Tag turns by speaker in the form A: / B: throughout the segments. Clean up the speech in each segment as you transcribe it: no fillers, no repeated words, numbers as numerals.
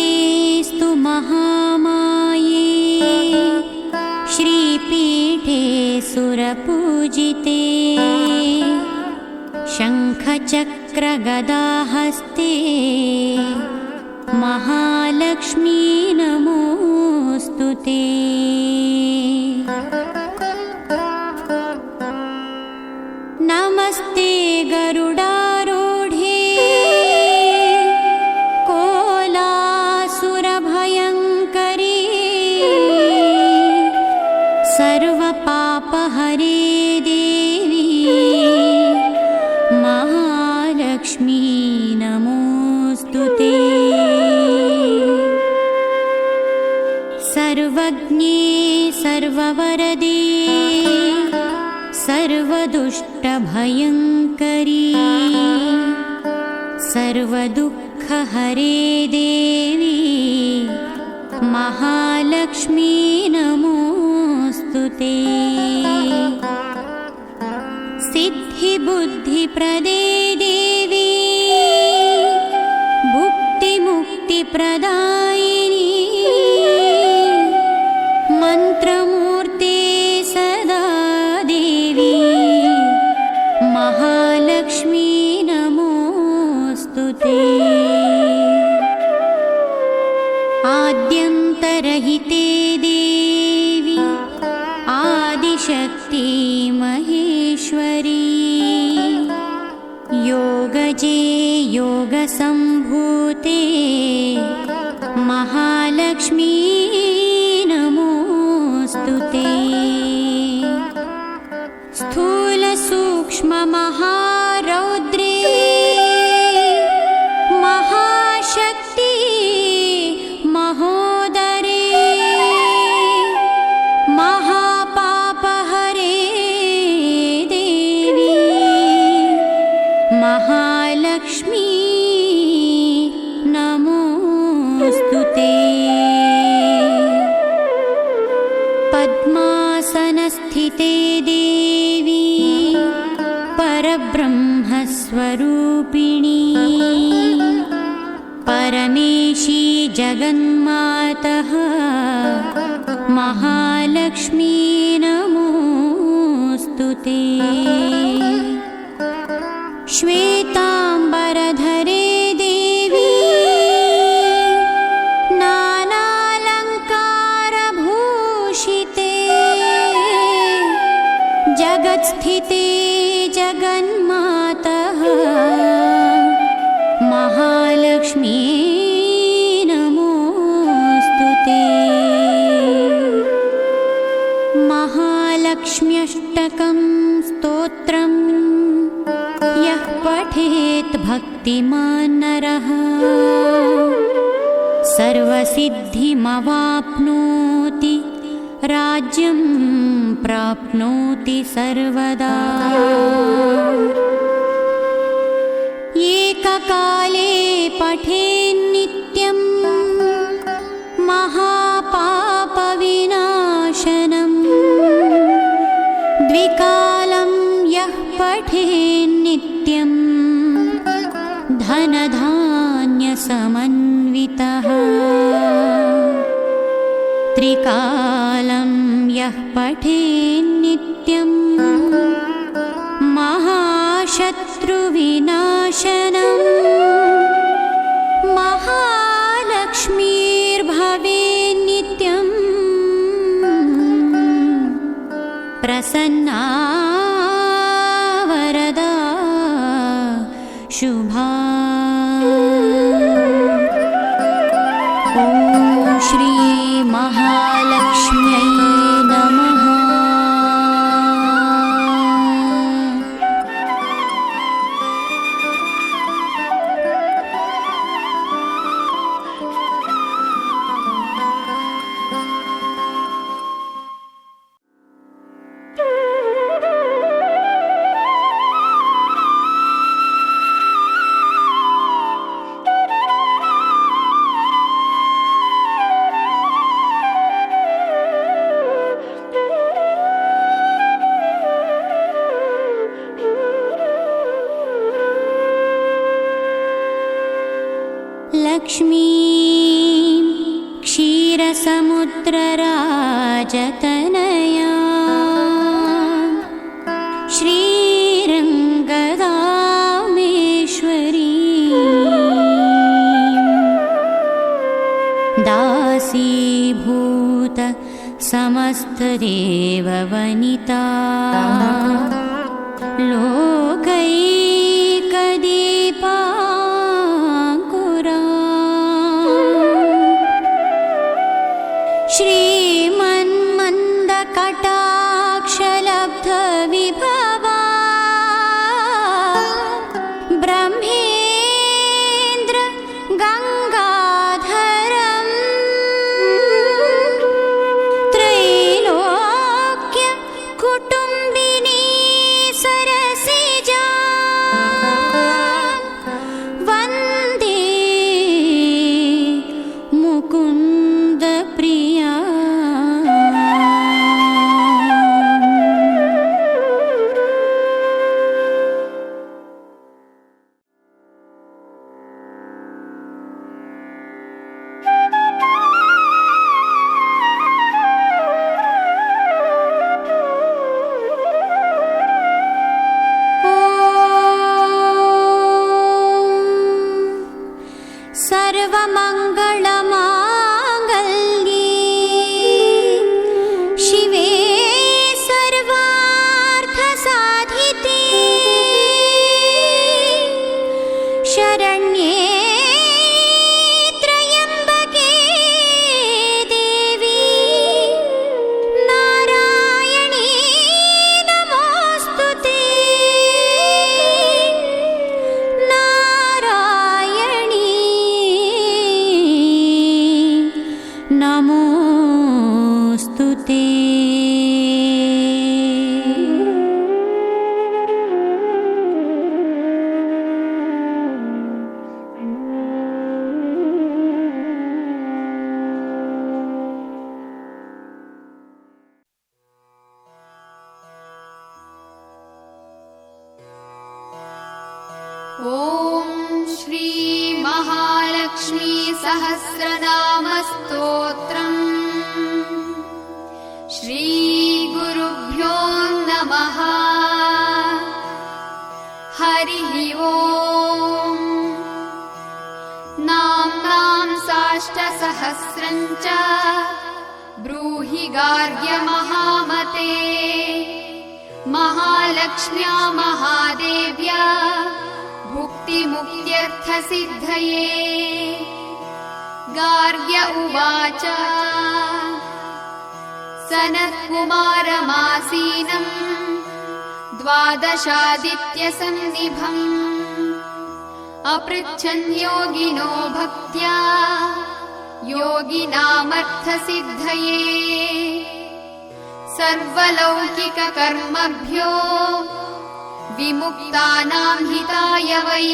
A: नमस्तेऽस्तु महामाये श्रीपीठे सुरपूजिते शङ्खचक्रगदाहस्ते महालक्ष्मी नमोऽस्तु ते। नमस्ते गरुडारूढे कोलासुरभयङ्करी सर्वपापहरे देवी महालक्ष्मी नमोऽस्तु ते। सर्वज्ञे सर्ववरदे सर्वदुष्टभयङ्करी सर्वदुःखहरे देवी महालक्ष्मी नमोऽस्तु ते। सिद्धिबुद्धिप्रदे देवी भुक्तिमुक्तिप्रदायिनी मन्त्रमूर्ते सदा देवी महालक्ष्मी नमोऽस्तु ते। आद्यन्तरहिते देवी आदिशक्ति महेश्वरी योगजे योगसम्भूते महालक्ष्मी नमोऽस्तु ते। स्थूलसूक्ष्ममहारौद्रे महाशक्ति महोदरे महापापहरे देवी महालक्ष्मी नमोऽस्तु ते। पद्मासनस्थिते देवी परब्रह्मस्वरूपिणी परमेशी जगन्मातः महालक्ष्मी नमोऽस्तु ते। श्वेताम्बरधरे देवी नानालङ्कारभूषिते जगत्स्थिते जगन्मातः महालक्ष्मी नमोऽस्तु ते। महालक्ष्म्यष्टकं स्तोत्रं यः पठेत् भक्तिमान् नरः सर्वसिद्धिमवाप्नोति राज्यं प्राप्नोति सर्वदा। एककाले पठेन्नित्यं महापापविनाशनं द्विकालं यः पठेन्नित्यं धनधान्यसमन्वितः त्रिकालं यः पठेन्नित्यं महाशत्रुविनाशनं महालक्ष्मीर्भवेन्नित्यं प्रसन्ना वरदा शुभा। ॐ श्री महालक्ष्म्यै नमः। समुद्रराजतनया श्रीरङ्गदामेश्वरी दासीभूत समस्तदेववनिता लोकैकदीपाङ्कुरा श्रीमन्मन्दकटाक्षलब्धविभवा ब्रह्मेन्द्र गङ्गाधरम् त्रैलोक्य कुटुम्बिनी सरसिजा वन्दे मुकुन्द प्रिया। सर्वमङ्गलमाङ्गल्ये शिवे सर्वार्थसाधिते शरण्ये त्र्यम्बके देवी नारायणी नमोऽस्तुते नारायणी नमोऽस्तुते।
B: ॐ श्री महालक्ष्मी सहस्रनामस्तोत्रम् श्री गुरुभ्यो नमः। हरिः ॐ। नाम्नां साष्टसहस्रं च ब्रूहि गार्ग्य महामते। महालक्ष्म्या महादेव्या भुक्तिमुक्त्यर्थसिद्धये। गार्ग्य उवाच सनत्कुमारमासीनम् द्वादशादित्यसन्निभम् अपृच्छन् योगिनो भक्त्या योगिनामर्थसिद्धये। सर्वलौकिककर्मभ्यो विमुक्तानां हिताय वै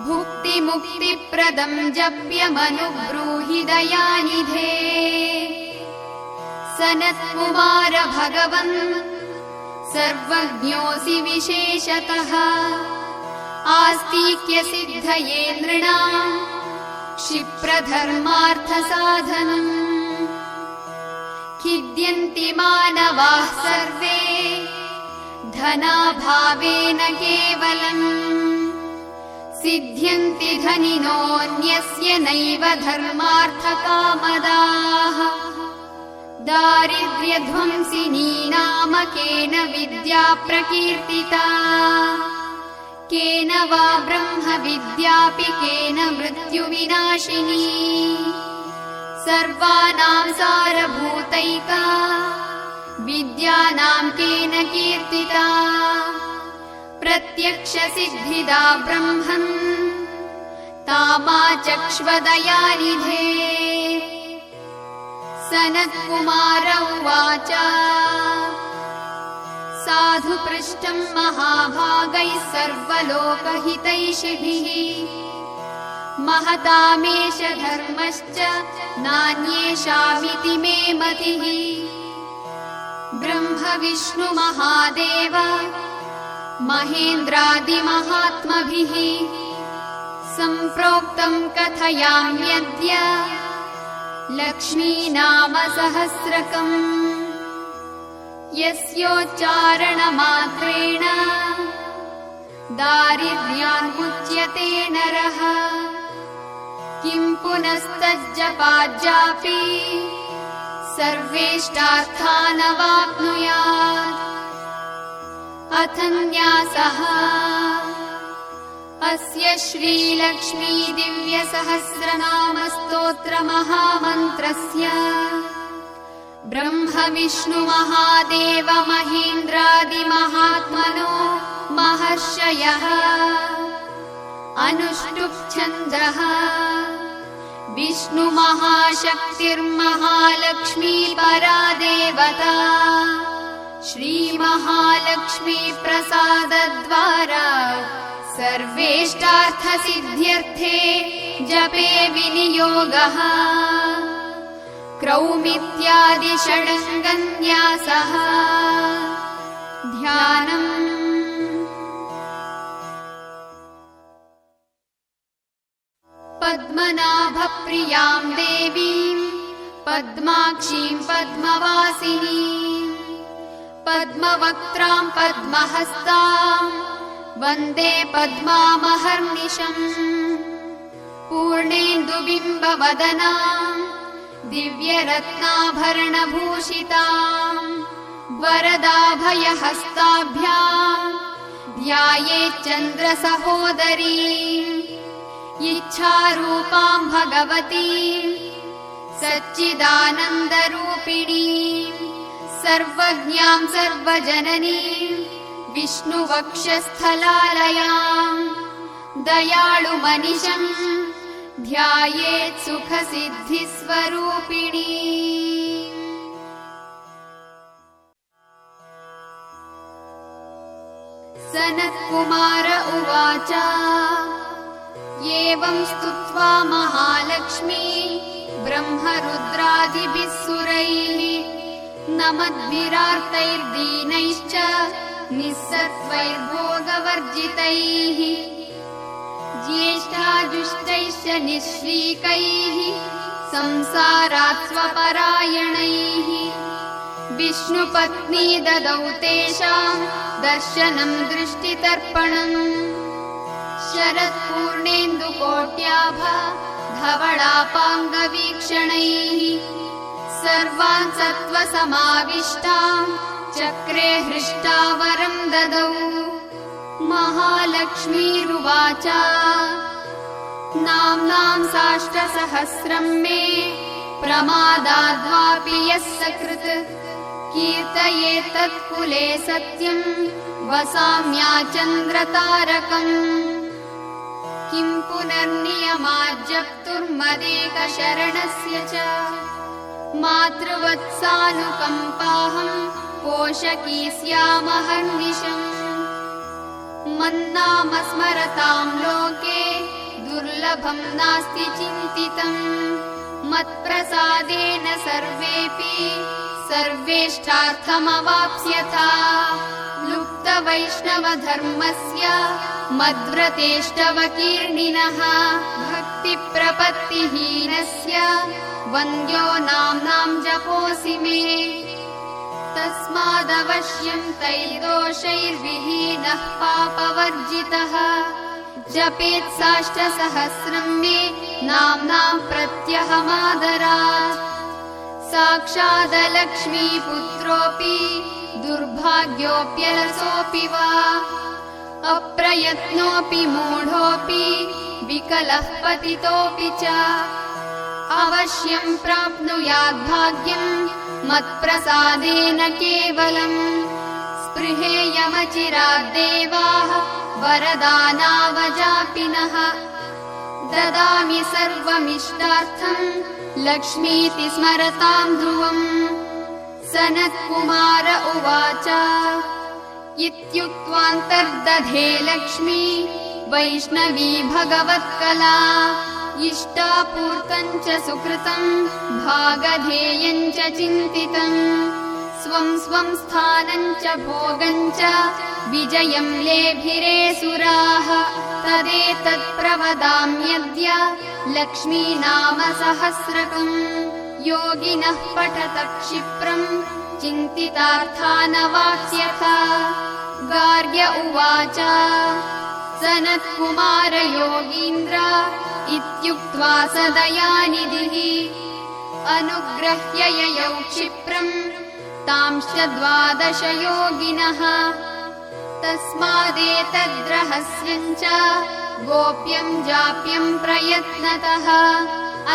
B: भुक्तिमुक्तिप्रदं जप्यमनुब्रूहि दयानिधे। सनत्कुमार भगवन् सर्वज्ञोऽसि विशेषतः आस्तिक्यसिद्धये नृणाम् क्षिप्रधर्मार्थसाधनम्। खिद्यन्ति मानवाः सर्वे धनाभावेन केवलम् सिद्ध्यन्ति धनिनोऽन्यस्य नैव धर्मार्थकामदाः। दारिद्र्यध्वंसिनी नाम केन विद्या प्रकीर्तिता केन वा ब्रह्मविद्यापि केन मृत्युविनाशिनी। सर्वानां सारभूतैका विद्यानां केन कीर्तिता प्रत्यक्षसिद्धिदा ब्रह्मन् तामाचक्ष्वदयानिधे। सनत्कुमार उवाच साधु पृष्टं महाभागैः सर्वलोकहितैषिभिः महतामेष धर्मश्च नान्येषामिति मे मतिः। ब्रह्म विष्णु महादेव महेन्द्रादिमहात्मभिः सम्प्रोक्तं कथयाम्यद्य लक्ष्मीनामसहस्रकम् यस्योच्चारणमात्रेण दारिद्र्यान्मुच्यते नरः किं पुनस्तज्जपाज्जापि सर्वेष्टार्थानवाप्नुयात् अथ न्यासः अस्य श्रीलक्ष्मी दिव्यसहस्रनामस्तोत्रमहामन्त्रस्य ब्रह्मविष्णुमहादेव महेन्द्रादिमहात्मनो महर्षयः अनुष्टुप्छन्दः विष्णुमहाशक्तिर्महालक्ष्मी परादेवता श्रीमहालक्ष्मी प्रसादद्वारा सर्वेष्टार्थसिद्ध्यर्थे जपे विनियोगः क्रौमित्यादि षडङ्गन्यासः ध्यानम् पद्मनाभप्रियां देवीं पद्माक्षीं पद्मवासिनीं पद्मवक्त्रां पद्महस्तां वन्दे पद्मामहर्निशम् पूर्णेन्दुबिम्बवदनां दिव्यरत्नाभरणभूषितां वरदाभयहस्ताभ्यां ध्यायेच्चन्द्रसहोदरीम् इच्छारूपां भगवतीं सच्चिदानन्दरूपिणीं सर्वज्ञां सर्वजननीं विष्णुवक्षस्थलालयां दयाळुमनिशं ध्यायेत् सुखसिद्धिस्वरूपिणी। सनत्कुमार उवाच एवं स्तुत्वा महालक्ष्मी ब्रह्मरुद्रादिभिः सुरैः नमद्भिरार्तैर्दीनैश्च निःसत्त्वैर्भोगवर्जितैः ज्येष्ठाजुष्टैश्च निःश्रीकैः संसारात् स्वपरायणैः विष्णुपत्नी ददौ तेषां दर्शनं दृष्टितर्पणम् शरत्पूर्णेन्दुकोट्याभा धवलापाङ्गवीक्षणैः सर्वान् सत्त्वसमाविष्टां चक्रे हृष्टा वरं ददौ। महालक्ष्मीरुवाच नाम्नां साष्टसहस्रं मे प्रमादाद्वापि यः सकृत् कीर्तयेत्तत्कुले सत्यं वसाम्याचन्द्रतारकम् किं पुनर्नियमाज्जप्तुर्मदेकशरणस्य च मातृवत्सानुकम्पाहं पोषकी स्यामहर्निशम् मन्नाम स्मरतां लोके दुर्लभं नास्ति चिन्तितम् मत्प्रसादेन सर्वेऽपि सर्वेष्टार्थमवाप्स्यथा लुप्तवैष्णवधर्मस्य मद्व्रतेष्टवकीर्णिनः भक्तिप्रपत्तिहीनस्य वन्द्यो नाम्नां जपोऽसि मे तस्मादवश्यं तैर्दोषैर्विहीनः पापवर्जितः जपेत् साष्टसहस्रं मे नाम्नां प्रत्यहमादरात् साक्षादलक्ष्मीपुत्रोऽपि दुर्भाग्योऽप्यलसोऽपि वा अप्रयत्नोऽपि मूढोऽपि विकलः पतितोऽपि च अवश्यं प्राप्नुयाद्भाग्यं मत्प्रसादेन केवलम् स्पृहेयमचिराद्देवाः वरदानावजापिनः ददामि सर्वमिष्टार्थं लक्ष्मीति स्मरतां ध्रुवम्। सनत्कुमार उवाच इत्युक्त्वान्तर्दधे लक्ष्मी वैष्णवी भगवत्कला इष्टापूर्तं च सुकृतं भागधेयं च चिन्तितम् स्वं स्वं स्थानं च भोगं च विजयं लेभिरे सुराः तदेतत् प्रवदाम्यद्य लक्ष्मी नाम सहस्रकम् योगिनः पठत क्षिप्रम् चिन्तितार्थानवाप्स्यथ। गार्ग्य उवाच सनत्कुमार योगीन्द्र इत्युक्त्वा स दयानिधिः अनुग्रह्य ययौ क्षिप्रम् तांश्च 12 योगिनः। तस्मादेतद्रहस्यम् च गोप्यम् जाप्यम् प्रयत्नतः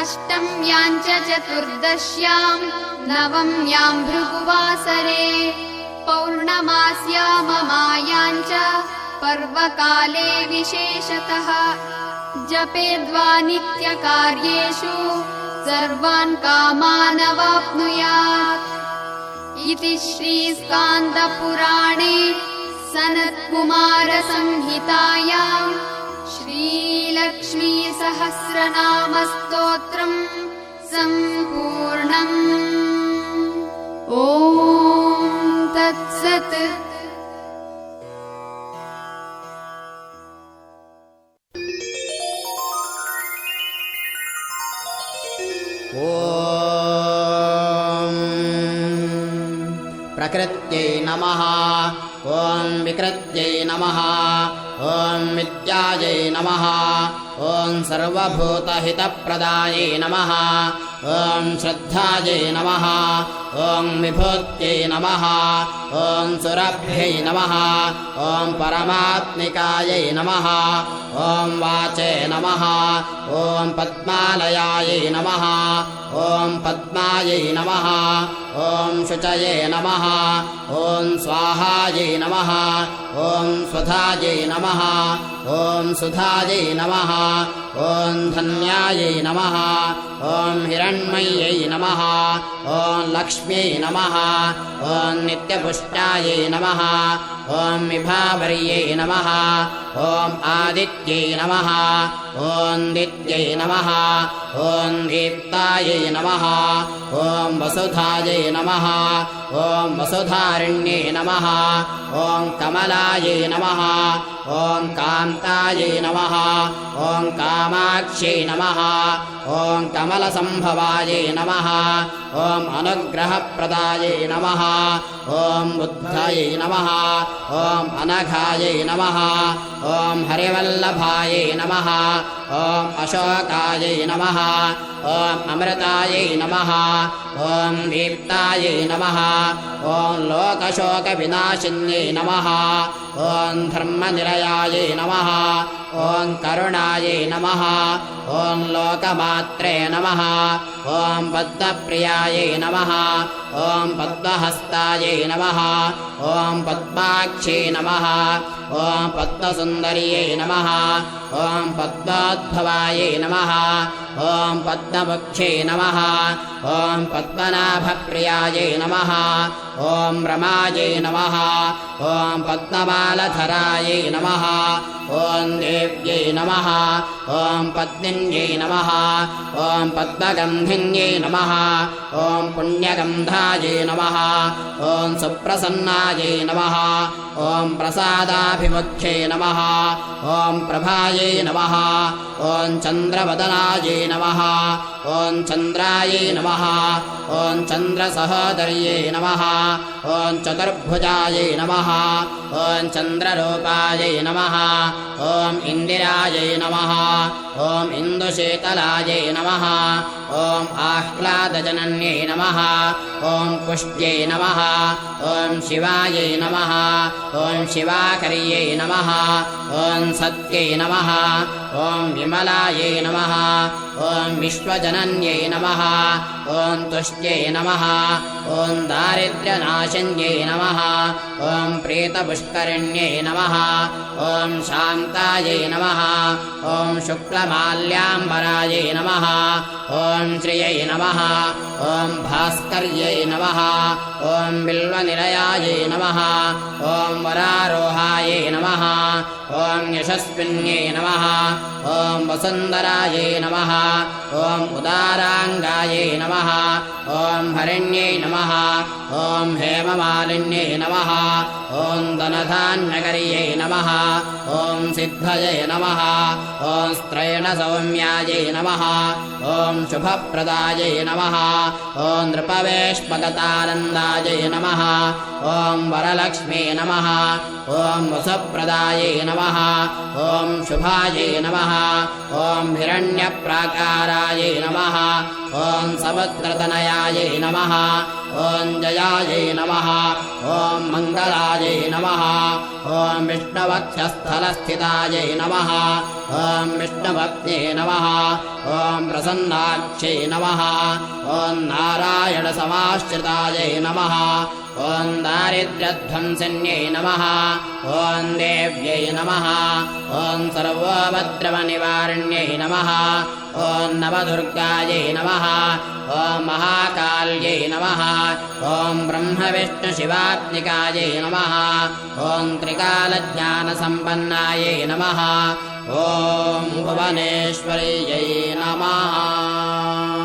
B: 8म्याम् च 14 9म्याम् भृगुवासरे पौर्णमास्याममायाम् च पर्वकाले विशेषतः जपेद्वा नित्यकार्येषु सर्वान् कामानवाप्नुयात्। इति श्रीस्कान्दपुराणे सनत्कुमारसंहितायाम् श्रीलक्ष्मीसहस्रनामस्तोत्रम् सम्पूर्णम्। ॐ तत्सत्।
C: प्रकृत्यै नमः। ॐ विकृत्यै नमः। ॐ विद्यायै नमः। ॐ सर्वभूतहितप्रदायै नमः। ॐ श्रद्धायै नमः। ॐ विभूत्यै नमः। ॐ सुरभ्यै नमः। ॐ परमात्मिकायै नमः। ॐ वाचे नमः। ॐ पद्मालयायै नमः। ॐ पद्मायै नमः। ॐ शुचये नमः। ॐ स्वाहायै नमः। ॐ स्वधायै नमः। ॐ सुधायै नमः। ॐ धन्यायै नमः। ॐ हिरण्मय्यै नमः। ॐ लक्ष्म्यै नमः। ॐ नित्यपुष्टायै नमः। ॐ विभावर्यै नमः। ॐ आदित्यै नमः। ॐ दित्यै नमः। ॐ दीप्तायै नमः। ॐ वसुधायै नमः। ॐ वसुधारिण्यै नमः। ॐ कमलायै नमः। ॐ कान्तायै नमः। ॐ कामाक्ष्यै नमः। ॐ कमलसम्भवायै नमः। ॐ अनुग्रहप्रदायै नमः। ॐ बुद्धयै नमः। ॐ अनघायै नमः। ॐ हरिवल्लभायै नमः। ॐ अशोकायै नमः। ॐ अमृतायै नमः। ॐ दीप्तायै नमः। ॐ लोकशोकविनाशिन्यै नमः। ॐ धर्मनिलयायै नमः। ॐ करुणायै नमः। ॐ लोकमात्रे नमः। ॐ पद्मप्रियायै नमः। ॐ पद्महस्तायै नमः। ॐ पद्माक्षै नमः। ॐ पद्मसुन्दर्यै नमः। ॐ पद्मोद्भवायै नमः। ॐ पद्ममुख्यै नमः। ॐ पद्मनाभप्रियायै नमः। ॐ रमायै नमः। ॐ पद्ममालधरायै नमः। ॐ देव्यै नमः। ॐ पद्मिन्यै नमः। ॐ पद्मगन्धिन्यै नमः। ॐ पुण्यगन्धायै नमः। ॐ सुप्रसन्नायै नमः। ॐ प्रसादाभिमुख्यै नमः। ॐ प्रभायै नमः। ॐ चन्द्रवदनायै नमः। ॐ चन्द्रायै नमः। ॐ चन्द्रसहोदर्यै नमः। ॐ चतुर्भुजायै नमः। ॐ चन्द्ररूपायै नमः। ॐ इन्दिरायै नमः। ॐ इन्दुशीतलायै नमः। ॐ आह्लादजनन्यै नमः। ॐ पुष्ट्यै नमः। ॐ शिवायै नमः। ॐ शिवाकर्यै नमः। ॐ सत्यै नमः। ॐ विमलायै नमः। ॐ विश्वजनन्यै नमः। ॐ तुष्ट्यै नमः। ॐ दारिद्र्यनाशिन्यै नमः। ॐ प्रीतपुष्करिण्यै नमः। ॐ शान्तायै नमः। ॐ शुक्लमाल्याम्बरायै नमः। ॐ श्रियै नमः। ॐ भास्कर्यै नमः। ॐ बिल्वनिलयायै नमः। ॐ वरारोहायै नमः। ॐ यशस्विन्यै नमः। ॐ वसुन्धरायै नमः। ॐ उदाराङ्गायै मातङ्गायै नमः ॐ हरिण्यै नमः ॐ हेममालिन्यै नमः ॐ धनधान्यकर्यै नमः ॐ सिद्धये नमः ॐ स्त्रैणसौम्यायै नमः ॐ शुभप्रदायै नमः ॐ नृपवेश्मगतानन्दायै नमः ॐ वरलक्ष्मी नमः ॐ वसुप्रदायै नमः ॐ शुभायै नमः ॐ हिरण्यप्राकारायै नमः ॐ समुद्रतनयायै नमः ॐ जयायै नमः ॐ मङ्गलायै नमः ॐ विष्णुवक्षस्थलस्थितायै नमः ॐ विष्णुभक्त्यै नमः ॐ प्रसन्नाक्षै नमः ॐ नारायणसमाश्रितायै नमः ॐ दारिद्र्यध्वंसिन्यै नमः ॐ देव्यै नमः ॐ सर्वोपद्रवनिवारण्यै नमः ॐ नवदुर्गायै नमः ॐ महाकाल्यै नमः ॐ ब्रह्मविष्णुशिवात्मिकायै नमः ॐ त्रिकालज्ञानसम्पन्नायै नमः ॐ भुवनेश्वर्यै नमः।